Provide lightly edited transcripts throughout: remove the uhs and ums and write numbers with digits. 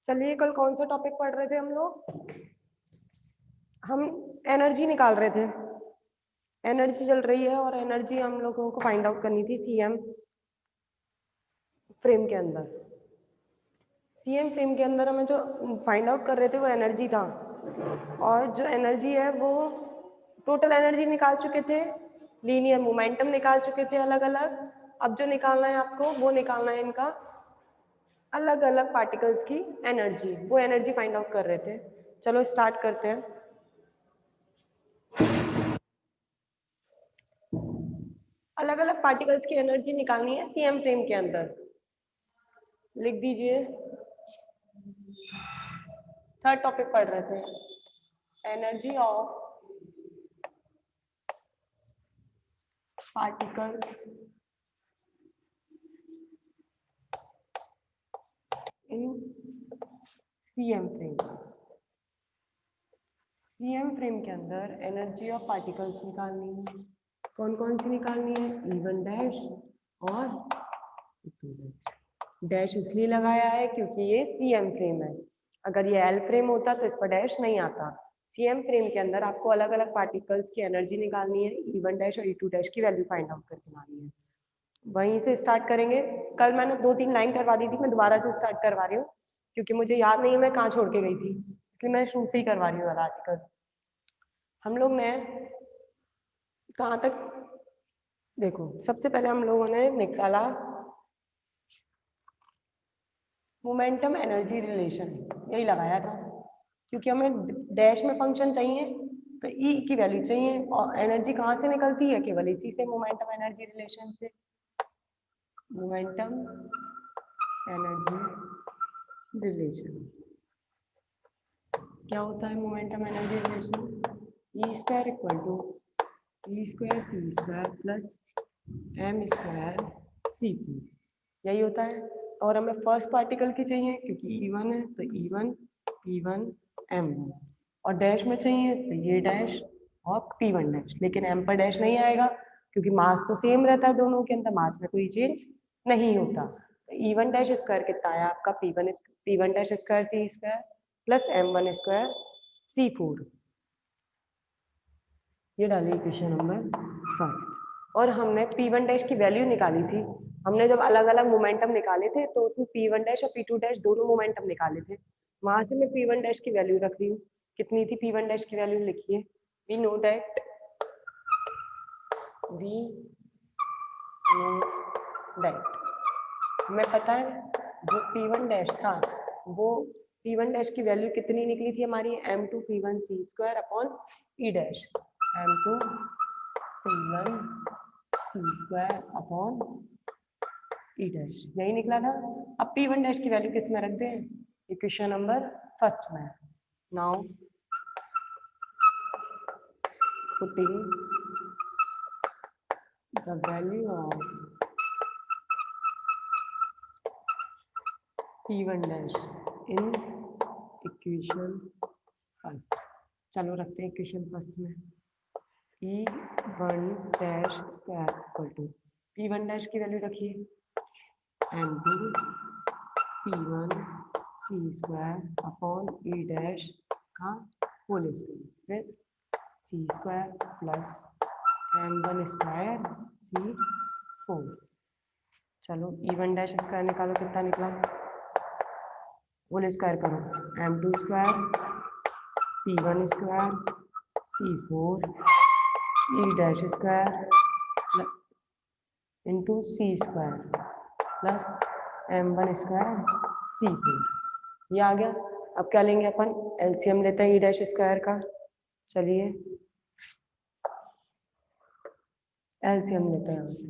चलिए, कल कौन सा टॉपिक पढ़ रहे थे हम लोग? हम एनर्जी निकाल रहे थे। एनर्जी चल रही है और एनर्जी हम लोगों को फाइंड आउट करनी थी सीएम फ्रेम के अंदर। सीएम फ्रेम के अंदर हमें जो फाइंड आउट कर रहे थे वो एनर्जी था, और जो एनर्जी है वो टोटल एनर्जी निकाल चुके थे, लीनियर मोमेंटम निकाल चुके थे अलग अलग। अब जो निकालना है आपको वो निकालना है इनका अलग अलग पार्टिकल्स की एनर्जी, वो एनर्जी फाइंड आउट कर रहे थे। चलो स्टार्ट करते हैं। अलग अलग पार्टिकल्स की एनर्जी निकालनी है सीएम फ्रेम के अंदर। लिख दीजिए, थर्ड टॉपिक पढ़ रहे थे, energy of particles in CM frame. CM frame के अंदर एनर्जी ऑफ पार्टिकल्स निकालनी है। कौन कौन सी निकालनी है? E1 डैश और E2 डैश। डैश इसलिए लगाया है क्योंकि ये सीएम फ्रेम है। अगर ये एल फ्रेम होता तो इस पर डैश नहीं आता। सीएम फ्रेम के अंदर आपको अलग अलग पार्टिकल्स की एनर्जी निकालनी है, E1 डैश और E2 डैश की वैल्यू फाइंड आउट करके लानी है। वहीं से स्टार्ट करेंगे। कल मैंने 2-3 लाइन करवा दी थी, मैं दोबारा से स्टार्ट करवा रही हूँ क्योंकि मुझे याद नहीं है मैं कहाँ छोड़ के गई थी, इसलिए मैं शुरू से ही करवा रही हूँ वाला आर्टिकल। हम लोग ने कहाँ तक देखो, सबसे पहले हम लोगों ने निकाला मोमेंटम एनर्जी रिलेशन, यही लगाया था क्योंकि हमें डैश में फंक्शन चाहिए तो ई की वैल्यू चाहिए, और एनर्जी कहाँ से निकलती है? केवल इसी से, मोमेंटम एनर्जी रिलेशन से। मोमेंटम एनर्जी रिलेशन क्या होता है? Momentum energy relation E square equal to E square C square plus M square C P, यही होता है। और हमें फर्स्ट पार्टिकल की चाहिए क्योंकि E1 है तो E1 P1 M1, और डैश में चाहिए तो ये डैश और P1 डैश, लेकिन M पर डैश नहीं आएगा क्योंकि मास तो सेम रहता है दोनों के अंदर, मास में कोई चेंज नहीं होता। तो E1 डैश स्क्वायर कितना आया आपका? P1 dash square C square plus M1 square C4, ये डाली इक्वेशन नंबर फर्स्ट। और हमने P1 डैश की वैल्यू निकाली थी। हमने जब अलग अलग मोमेंटम निकाले थे तो उसमें P1 डैश और P2 डैश दोनों मोमेंटम निकाले थे, वहां से मैं P1 डैश की वैल्यू रख रही हूँ। कितनी थी P1 डैश की वैल्यू? लिखिए, वी नो दैट हमें पता है जो P1 डैश था वो P1 डैश की वैल्यू कितनी निकली थी हमारी? M2 P1 C square upon E dash, M2 P1 C square upon E dash, यही निकला था। अब P1 डैश की वैल्यू किस में रख दें? इक्वेशन नंबर फर्स्ट में। Now putting the value of P1 dash in equation first. चलो रखते हैं इक्वेशन फर्स्ट में। E1 dash square equal to P1 dash की वैल्यू रखिए M2 P1 C square upon E dash का होल स्क्वायर फिर C square plus M1 square C4। चलो E1 dash square निकालो, कितना निकला? होल स्क्वायर करो, M2 square P1 square C4 E dash square into C square plus M1 square C4, ये आ गया। अब क्या लेंगे अपन? एलसीएम लेते हैं E डैश स्क्वायर का। चलिए एलसीएम लेते हैं यहाँ से।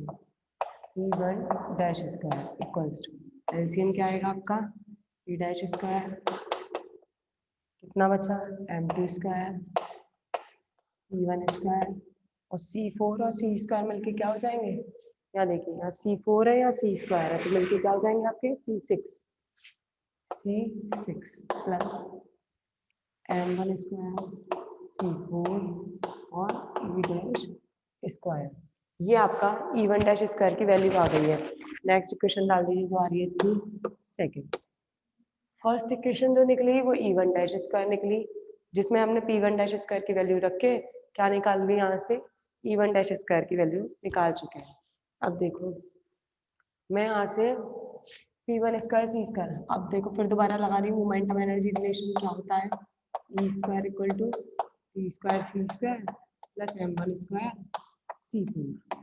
E1 dash square equals to LCM क्या आएगा आपका? E डैश स्क्वायर, कितना बचा? M2 स्क्वायर E1 स्क्वायर और C4 और C स्क्वायर मिलके क्या हो जाएंगे? यहाँ देखिए, यहाँ C4 है या C स्क्वायर है तो मिलके क्या हो जाएंगे आपके? C6 plus M1 square C4 और E डैश स्क्वायर, ये आपका E1 डैश स्क्वायर की वैल्यू आ गई है। नेक्स्ट इक्वेशन डाल दीजिए जो आ रही है इसकी सेकंड। फर्स्ट इक्वेशन जो निकली वो E1 डैश स्क्वायर निकली, जिसमें हमने P1 डैश स्क्वायर की वैल्यू रख के क्या निकाल ली, यहाँ से E1 डैश स्क्वायर की वैल्यू निकाल चुके हैं। अब देखो मैं यहाँ से P1 स्क्वायर C स्क्वायर, अब देखो फिर दोबारा लगा रही हूँ मोमेंटम एनर्जी रिलेशन क्या होता है, E square equal to P square C square plus M1 square C4।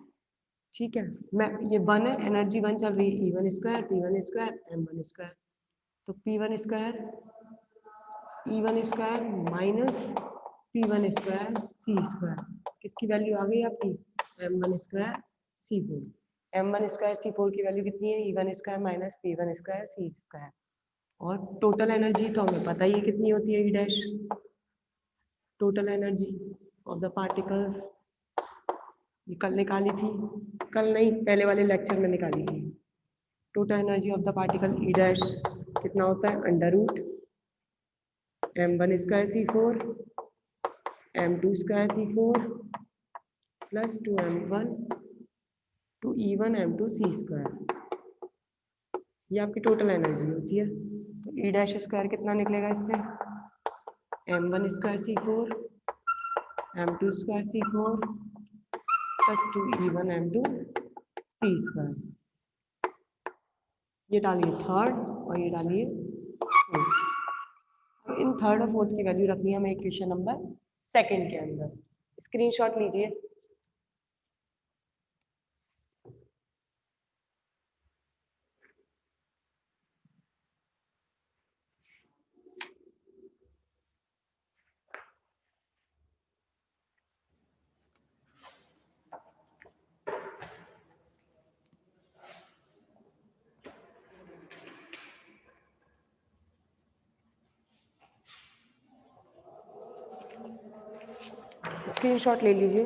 ठीक है, मैं ये वन है, एनर्जी वन चल रही है, E1 square P1 square M1 square, तो P1 square E1 square minus P1 square C square, किसकी वैल्यू आ गई आपकी M1 square C4। M1 square C4 की वैल्यू कितनी है, E1 square minus P1 square C square. और टोटल एनर्जी तो हमें पता ही है कितनी होती है, E dash, total energy of the particles, ये कल निकाली थी, कल नहीं पहले वाले लेक्चर में निकाली थी। Total energy of the particle E dash कितना होता है, under root M1 square C4 M2 square C4 plus 2M1 two E1 M2 C square, ये आपकी टोटल एनर्जी होती है। तो E डैश स्क्वायर कितना निकलेगा इससे, M1 square C4 M2 square C4 plus 2E1 M2 C square. ये डालिए थर्ड और ये डालिए फोर्थ। इन थर्ड और फोर्थ की वैल्यू रखनी है हमें इक्वेशन नंबर सेकंड के अंदर। स्क्रीनशॉट लीजिए। स्क्रीनशॉट ले लीजिए।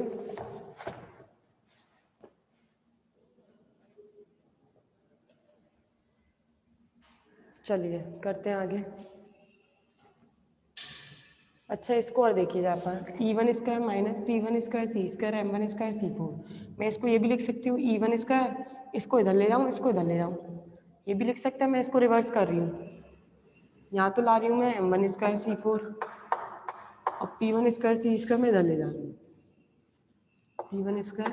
चलिए करते हैं आगे। अच्छा इसको और देखिए यहाँ पर E1 square minus P1 square C square M1 square C4। मैं इसको ये भी लिख सकती हूँ E1 स्क्वायर, इसको इधर ले जाऊँ इसको इधर ले जाऊँ, ये भी लिख सकते हैं। मैं इसको रिवर्स कर रही हूँ, यहाँ तो ला रही हूँ मैं M1 स्क्वायर C4 और P1 स्क्वायर C स्क्वायर में इधर ले जा रही हूँ। P1 स्क्वायर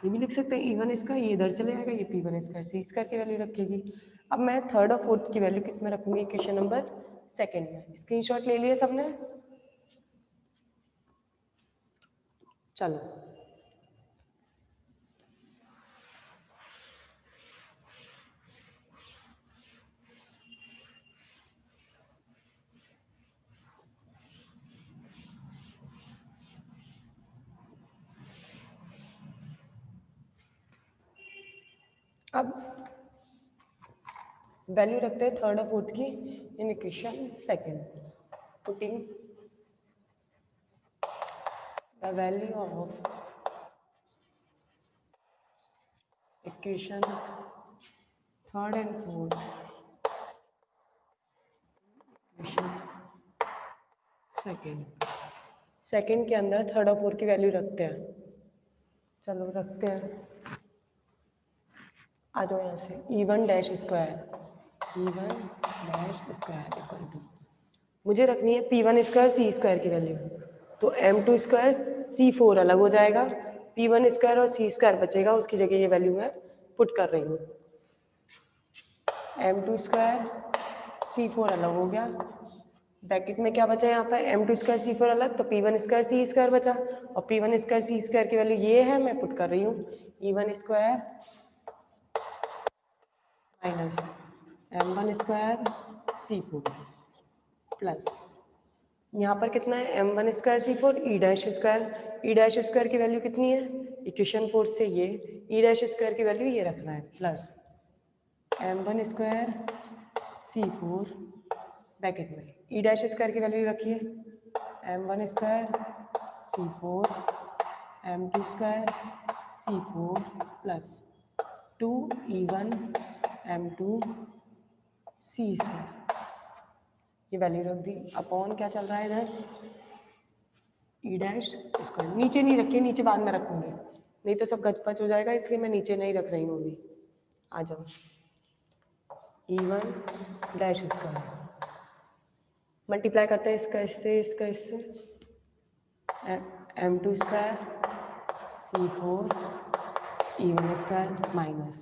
ये भी लिख सकते हैं E1 स्क्वायर, ये इधर चले जाएगा, ये P1 स्क्वायर C स्क्वायर की वैल्यू रखेगी। अब मैं थर्ड और फोर्थ की वैल्यू किस में रखूँगी, इक्वेशन नंबर सेकंड में। स्क्रीनशॉट ले लिए सबने, चलो अब वैल्यू रखते हैं थर्ड और फोर्थ की in equation second. Putting the value of equation third and fourth equation second के अंदर थर्ड और फोर्थ की वैल्यू रखते हैं। चलो रखते हैं, आ जाओ यहाँ से। E1 dash square E1 dash square equal to, मुझे रखनी है P1 स्क्वायर C स्क्वायर की वैल्यू, तो M2 स्क्वायर C4 अलग हो जाएगा, P1 स्क्वायर और C स्क्वायर बचेगा, उसकी जगह ये वैल्यू मैं पुट कर रही हूँ। M2 स्क्वायर C4 अलग हो गया, ब्रैकेट में क्या बचा यहाँ पर, M2 स्क्वायर C4 अलग, तो P1 स्क्वायर C स्क्वायर बचा, और P1 स्क्वायर C स्क्वायर की वैल्यू ये है, मैं पुट कर रही हूँ E1 square minus M1 square C4 plus यहाँ पर कितना है M1 square C4 E dash square की वैल्यू कितनी है, इक्वेशन 4 से ये E डैश स्क्वायर की वैल्यू ये रखना है, plus M1 square C4 bracket में E डैश स्क्वायर की वैल्यू रखिए M1 square C4 M2 square C4 plus 2E1 M2 C square, ये वैल्यू रख दी। अपॉन क्या चल रहा है इधर, E डैश स्क्वायर, नीचे नहीं रखिए, नीचे बाद में रखूंगी, नहीं तो सब गचपच हो जाएगा, इसलिए मैं नीचे नहीं रख रही हूँ अभी। आ जाओ, E1 डैश स्क्वायर मल्टीप्लाई करते हैं इसका इससे, इसका इससे, M2 square C4 E1 square minus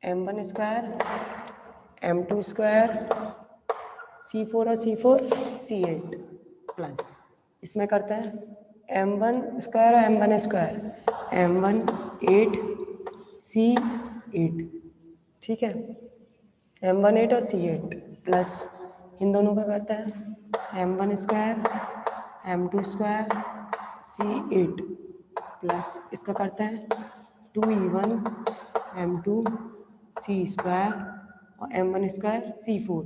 M1 square M2 square C4 और C4 C8 प्लस इसमें करते हैं M1 स्क्वायर और M1 स्क्वायर M1 8 C8, ठीक है, M1 8 और C8 प्लस इन दोनों का करते हैं M1 square M2 square C8 plus इसका करते हैं 2E1 M2 C स्क्वायर और M1 square C4।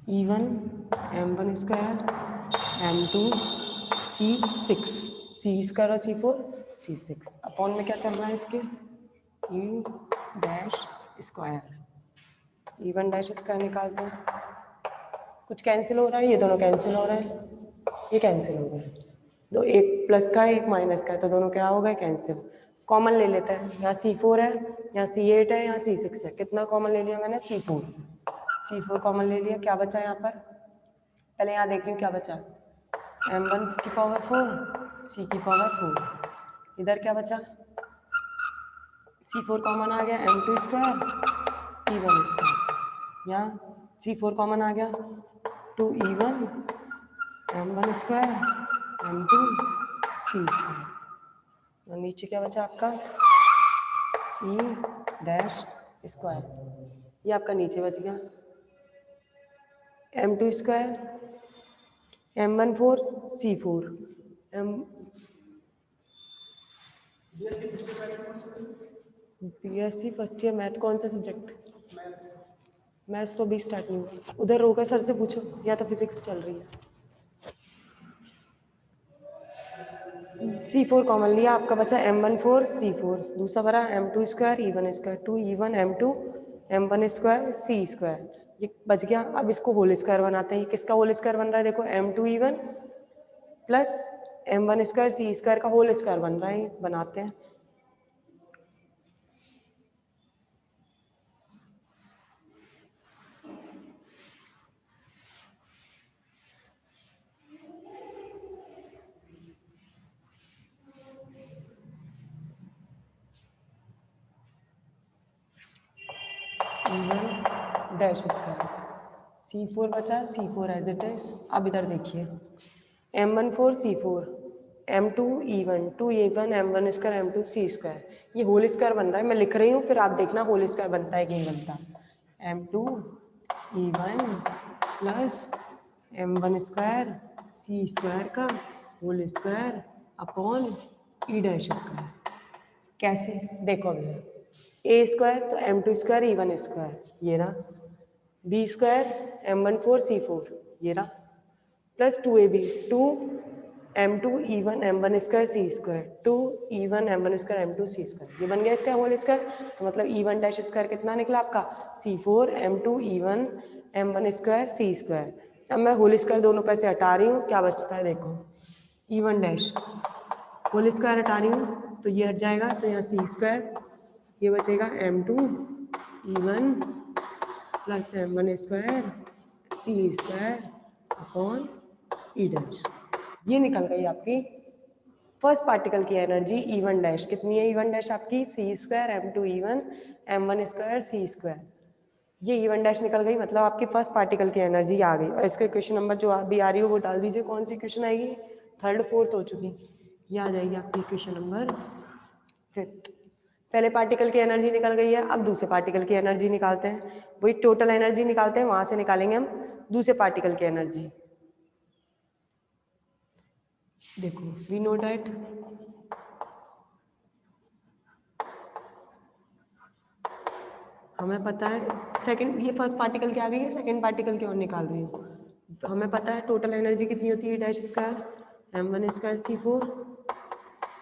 E1 M1 square M2 C6 C square और C4 C6 अपॉन में क्या चल रहा है इसके E dash square E1 dash square निकालते हैं, कुछ कैंसिल हो रहा है, ये दोनों कैंसिल हो रहे हैं, ये कैंसिल हो गए, दो एक प्लस का है एक माइनस का है तो दोनों क्या हो गए कैंसिल। कॉमन ले लेते हैं, यहाँ C4 है, यहाँ C8 है, यहाँ C6 है, कितना कॉमन ले लिया मैंने C4 कॉमन ले लिया, क्या बचा यहाँ पर, पहले यहाँ देख रही हूँ क्या बचा, M1 की पावर 4 C की पावर 4, इधर क्या बचा C4 कॉमन आ गया M2 स्क्वायर E1 स्क्वायर, यहाँ C4 कॉमन आ गया 2E1 M1 square M2 C square, और नीचे क्या बचा आपका E डैश स्क्वायर, ये आपका नीचे बच गया M2 square M1 4 C4 BSc first year math कौन सा सब्जेक्ट, मैथ्स तो अभी स्टार्ट नहीं हुआ, उधर रोका सर से पूछो, या तो फिजिक्स चल रही है। C4 कॉमन लिया, आपका बचा M1 4 C4, दूसरा भरा M2 square E1 square 2E1 M2 M1 square C square, ये बच गया। अब इसको होल स्क्वायर बनाते हैं, किसका होल स्क्वायर बन रहा है देखो M2 E1 plus M1 square C square का होल स्क्वायर बन रहा है, बनाते हैं। E1 डैश स्क्वायर C4 बचा C4 एज इट इज। अब इधर देखिए M1 4 C4 M2 E1 2E1 M1 square M2 C square, ये होल स्क्वायर बन रहा है, मैं लिख रही हूँ फिर आप देखना होल स्क्वायर बनता है कि नहीं बनता। M2 E1 plus M1 square C square का whole square upon E dash square, कैसे देखो भैया A स्क्वायर तो M2 स्क्वायर E1 स्क्वायर ये रहा, B स्क्वायर M1 4 C4 ये रहा, plus 2AB 2 M2 E1 M1 square C square 2 E1 M1 square M2 C square, ये बन गया इसका होल स्क्वायर, तो मतलब E1 डैश स्क्वायर कितना निकला आपका C4 M2 E1 M1 square C square. अब मैं होल स्क्वायर दोनों पैसे हटा रही हूँ, क्या बचता है देखो E1 डैश होल स्क्वायर हटा रही हूँ तो ये हट जाएगा, तो यहाँ C स्क्वायर, ये बचेगा M2 E1 plus M1 square C square upon E dash, ये निकल गई आपकी फर्स्ट पार्टिकल की एनर्जी E1 डैश। कितनी है E1 डैश आपकी C square M2 E1 M1 square C square, ये E1 डैश निकल गई, मतलब आपकी फर्स्ट पार्टिकल की एनर्जी आ गई। और इसके क्वेश्चन नंबर जो अभी आ रही हो वो डाल दीजिए, कौन सी क्वेश्चन आएगी, थर्ड फोर्थ हो चुकी, ये आ जाएगी आपकी क्वेश्चन नंबर 5th। पहले पार्टिकल की एनर्जी निकल गई है, अब दूसरे पार्टिकल की एनर्जी निकालते हैं, वही टोटल एनर्जी निकालते हैं, वहां से निकालेंगे हम दूसरे पार्टिकल की एनर्जी। देखो वी नो डैट हमें पता है सेकंड, ये फर्स्ट पार्टिकल की आ गई है, सेकंड पार्टिकल की और निकाल रही हूँ। तो हमें पता है टोटल एनर्जी कितनी होती है dash square M1 square C4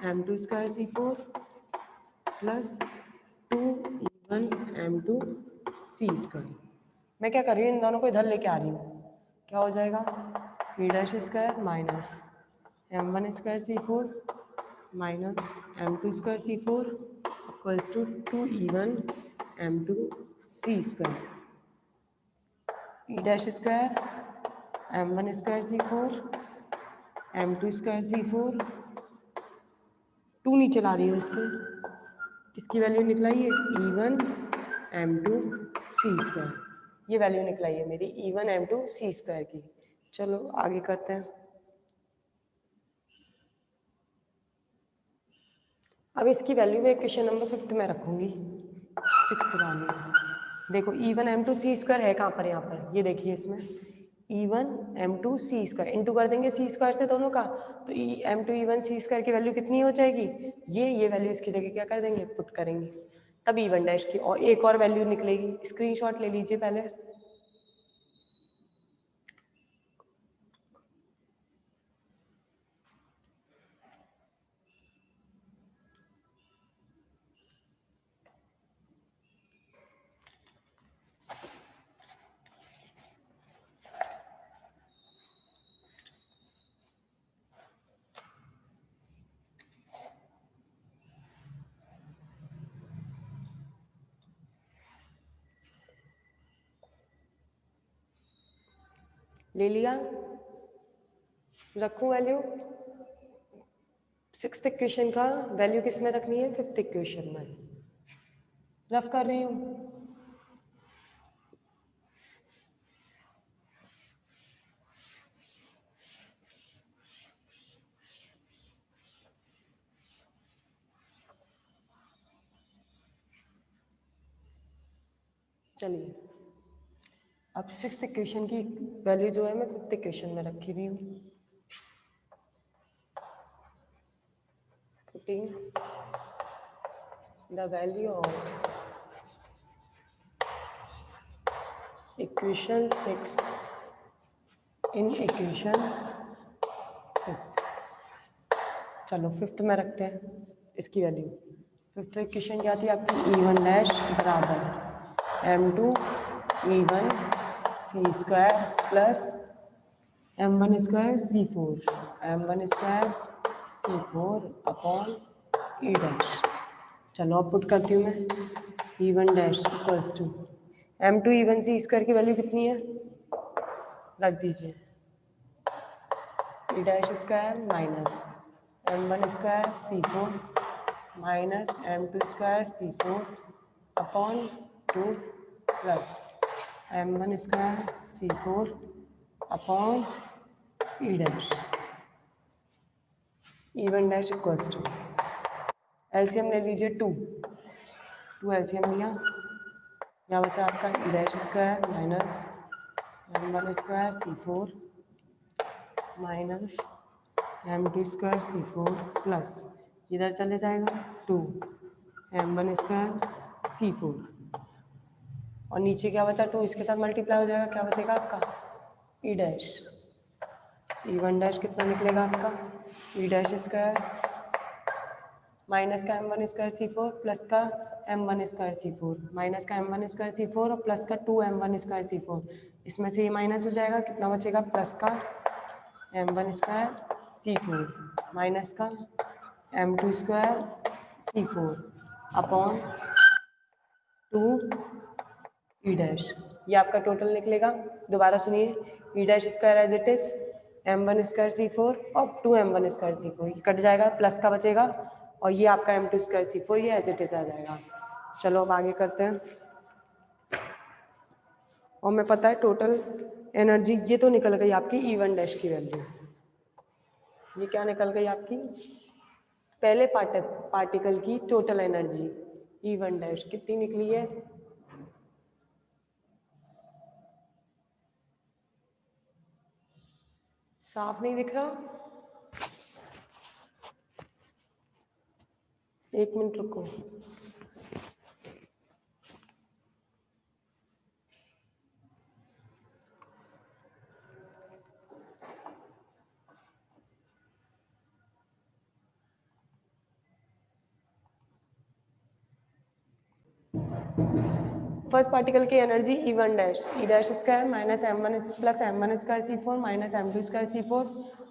M2 square C4 plus 2E1 M2 C square, मैं क्या कर रही हूँ, इन दोनों को इधर लेके आ रही हूँ, क्या हो जाएगा P dash square minus m1 square c4 minus m2 square c4 equals to 2e1 m2 c square P dash square m1 square c4 m2 square c4 2 नीचे ला रही हूँ इसके, किसकी वैल्यू निकलाई है e1 m2 c स्क्वायर, ये value निकलाई है मेरी e1 m2 c square की। चलो आगे करते हैं। अब इसकी वैल्यू मैं क्वेश्चन नंबर 5 में रखूंगी, 6 वाली। देखो e1 m2 c स्क्वायर है कहाँ पर, यहाँ पर, ये देखिए इसमें e1 m2 c square into कर देंगे c स्क्वायर से दोनों का, तो m2 e1 c स्क्वायर की वैल्यू कितनी हो जाएगी, ये वैल्यू इसकी जगह क्या कर देंगे, पुट करेंगे, तब e1 डैश की और एक और वैल्यू निकलेगी, स्क्रीनशॉट ले लीजिए पहले। ले लिया, रखूं वैल्यू, 6th इक्वेशन का वैल्यू किस में रखनी है, 5th इक्वेशन में, रफ कर रही हूँ। चलिए अब 6th इक्वेशन की वैल्यू जो है मैं 5th इक्वेशन में रखी रही हूँ, putting the value of equation 6 in equation 5th। चलो 5th में रखते हैं इसकी वैल्यू। 5th इक्वेशन क्या थी आपकी, e1 डैश बराबर m2 e1 c square plus m1 square c4 m1 square c4 upon e dash. चलो अब पुट करती हूँ मैं, e1 dash equals to m2 e1 c square की वैल्यू कितनी है, रख दीजिए e dash square minus m1 square c4 minus m2 square c4 upon 2 plus m1 square c4 upon e dash e1 dash equals to, LCM ले लीजिए 2 LCM लिया, यहाँ बचा आपका e dash square minus m1 square c4 minus m2 square c4 plus इधर चले जाएगा 2 m1 square c4 और नीचे क्या बचा 2, इसके साथ मल्टीप्लाई हो जाएगा, क्या बचेगा आपका e डैश, e1 डैश कितना निकलेगा आपका e डैश स्क्वायर माइनस का m1 स्क्वायर c4 प्लस का m1 स्क्वायर c4 माइनस का m1 स्क्वायर c4 और प्लस का 2 m1 स्क्वायर c4, इसमें से ये माइनस हो जाएगा, कितना बचेगा प्लस का m1 स्क्वायर c4 माइनस का m2 square c4 upon 2 e dash, ये आपका टोटल निकलेगा। दोबारा सुनिए, e dash square as it is m1 square c4 और 2 m1 स्क्वायर c4 कट जाएगा, प्लस का बचेगा और ये आपका m2 स्क्वायर c4 ये एज इट इज आ जाएगा। चलो अब आगे करते हैं। और मैं पता है टोटल एनर्जी ये तो निकल गई आपकी e1 डैश की वैल्यू, ये क्या निकल गई आपकी पहले पार्टिकल की टोटल एनर्जी e1 डैश कितनी निकली है, साफ नहीं दिख रहा, 1 मिनट रुको। फर्स्ट पार्टिकल की एनर्जी E1 डैश ई dash square minus M1 plus M1 square C4 minus M2 square C4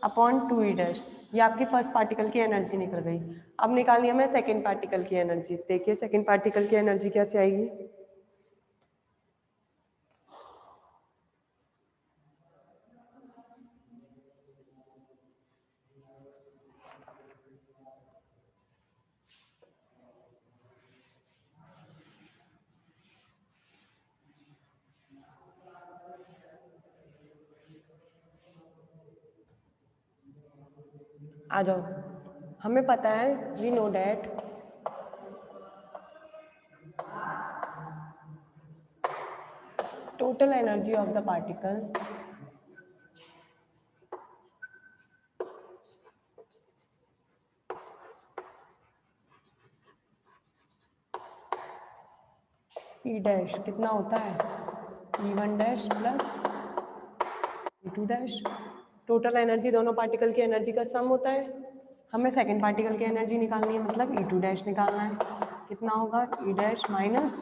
upon 2 ई डैश। ये आपकी फर्स्ट पार्टिकल की एनर्जी निकल गई। अब निकालनी है हमें सेकेंड पार्टिकल की एनर्जी। देखिए सेकेंड पार्टिकल की एनर्जी कैसे आएगी। आ जाओ, हमें पता है we know that total energy of the particle E dash कितना होता है E1 dash plus E2 dash. Total energy दोनों पार्टिकल की एनर्जी का सम होता है। हमें सेकेंड पार्टिकल की एनर्जी निकालनी है, मतलब E2 डैश निकालना है। कितना होगा E dash minus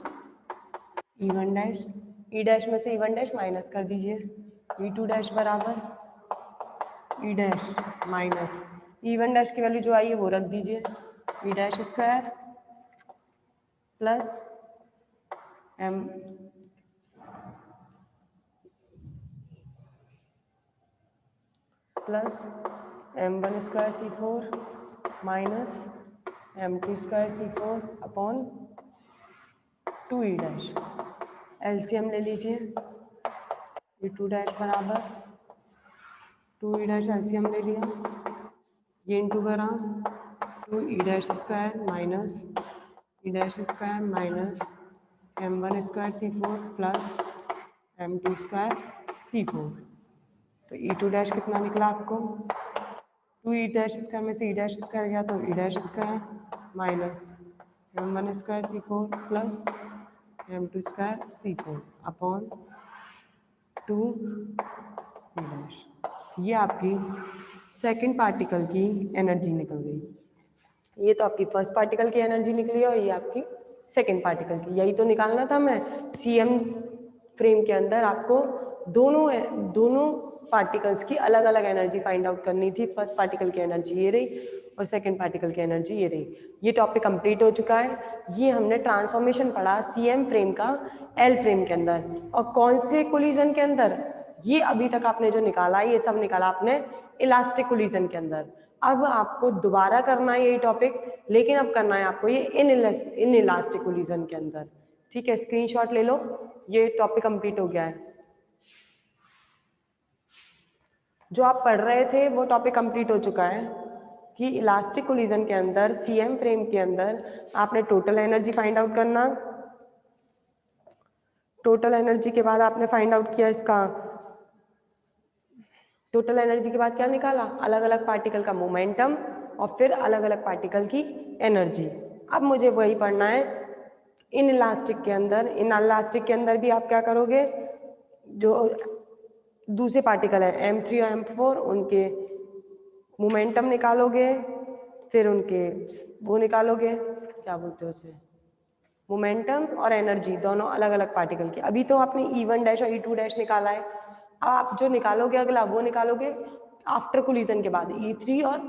E1 dash. E dash में से E1 डैश माइनस कर दीजिए। E2 डैश बराबर E dash minus E1 dash की वैल्यू जो आई है वो रख दीजिए। E dash square plus M plus M1 square C4 minus M2 square C4 upon 2 ई डैश। एलसीएम ले लीजिए। E2 डैश बराबर 2 ई डैश एलसीएम ले लिया, ये इंटू करा 2 ई डैश स्क्वायर माइनस ई dash square minus M1 square C4 plus M2 square C4। तो E2 dash कितना निकला आपको 2 ई डैश स्क्वायर में से ई डैश स्क्वायर गया तो ई dash square minus M1 square C4 plus M2 square C4 upon 2 ई dash. ये आपकी सेकंड पार्टिकल की एनर्जी निकल गई। ये तो आपकी फर्स्ट पार्टिकल की एनर्जी निकली और ये आपकी सेकंड पार्टिकल की। यही तो निकालना था मैं CM फ्रेम के अंदर आपको दोनों पार्टिकल्स की अलग अलग एनर्जी फाइंड आउट करनी थी। फर्स्ट पार्टिकल की एनर्जी ये रही और सेकंड पार्टिकल की एनर्जी ये रही। ये टॉपिक कंप्लीट हो चुका है। ये हमने ट्रांसफॉर्मेशन पढ़ा CM फ्रेम का L फ्रेम के अंदर। और कौन से कोलिजन के अंदर, ये अभी तक आपने जो निकाला ये सब निकाला आपने इलास्टिक कोलिजन के अंदर। अब आपको दोबारा करना है यही टॉपिक, लेकिन अब करना है आपको ये इन इलास्टिक कोलिजन के अंदर। ठीक है, स्क्रीनशॉट ले लो, ये टॉपिक कंप्लीट हो गया है। जो आप पढ़ रहे थे वो टॉपिक कंप्लीट हो चुका है कि इलास्टिक कोलिजन के अंदर CM फ्रेम के अंदर आपने टोटल एनर्जी फाइंड आउट करना। टोटल एनर्जी के बाद आपने फाइंड आउट किया इसका, टोटल एनर्जी के बाद क्या निकाला, अलग अलग पार्टिकल का मोमेंटम और फिर अलग अलग पार्टिकल की एनर्जी। अब मुझे वही पढ़ना है इन इलास्टिक के अंदर। इन इलास्टिक के अंदर भी आप क्या करोगे, जो दूसरे पार्टिकल है M3 और M4 उनके मोमेंटम निकालोगे, फिर उनके वो निकालोगे, क्या बोलते हैं उसे, मोमेंटम और एनर्जी दोनों अलग अलग पार्टिकल की। अभी तो आपने E1 डैश और E2 डैश निकाला है। अब आप जो निकालोगे अगला वो निकालोगे आफ्टर कोलिजन के बाद E3 और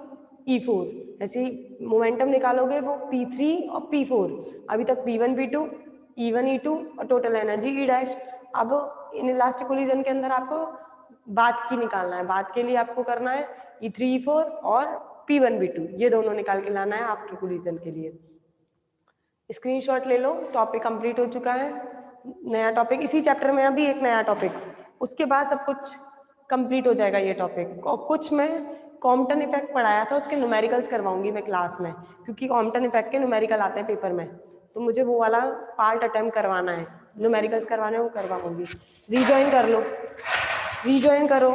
E4। ऐसे मोमेंटम निकालोगे वो P3 और P4। अभी तक P1 P2 E1 E2 और टोटल एनर्जी E डैश। अब इन इलास्टिक कोलिजन के अंदर आपको बाद की निकालना है। बाद के लिए आपको करना है E3 E4 और P1 P2, ये दोनों निकाल के लाना है आफ्टर कोलिजन के लिए। स्क्रीनशॉट ले लो, टॉपिक कंप्लीट हो चुका है। नया टॉपिक इसी चैप्टर में, अभी एक नया टॉपिक, उसके बाद सब कुछ कंप्लीट हो जाएगा ये टॉपिक। और कुछ मैं कॉम्पटन इफेक्ट पढ़ाया था उसके न्यूमेरिकल्स करवाऊंगी मैं क्लास में, क्योंकि कॉम्पटन इफेक्ट के न्यूमेरिकल आते हैं पेपर में, तो मुझे वो वाला पार्ट अटेम्प्ट करवाना है, न्यूमेरिकल्स करवाने वो करवाऊंगी। रीजॉइन कर लो, रीजॉइन करो।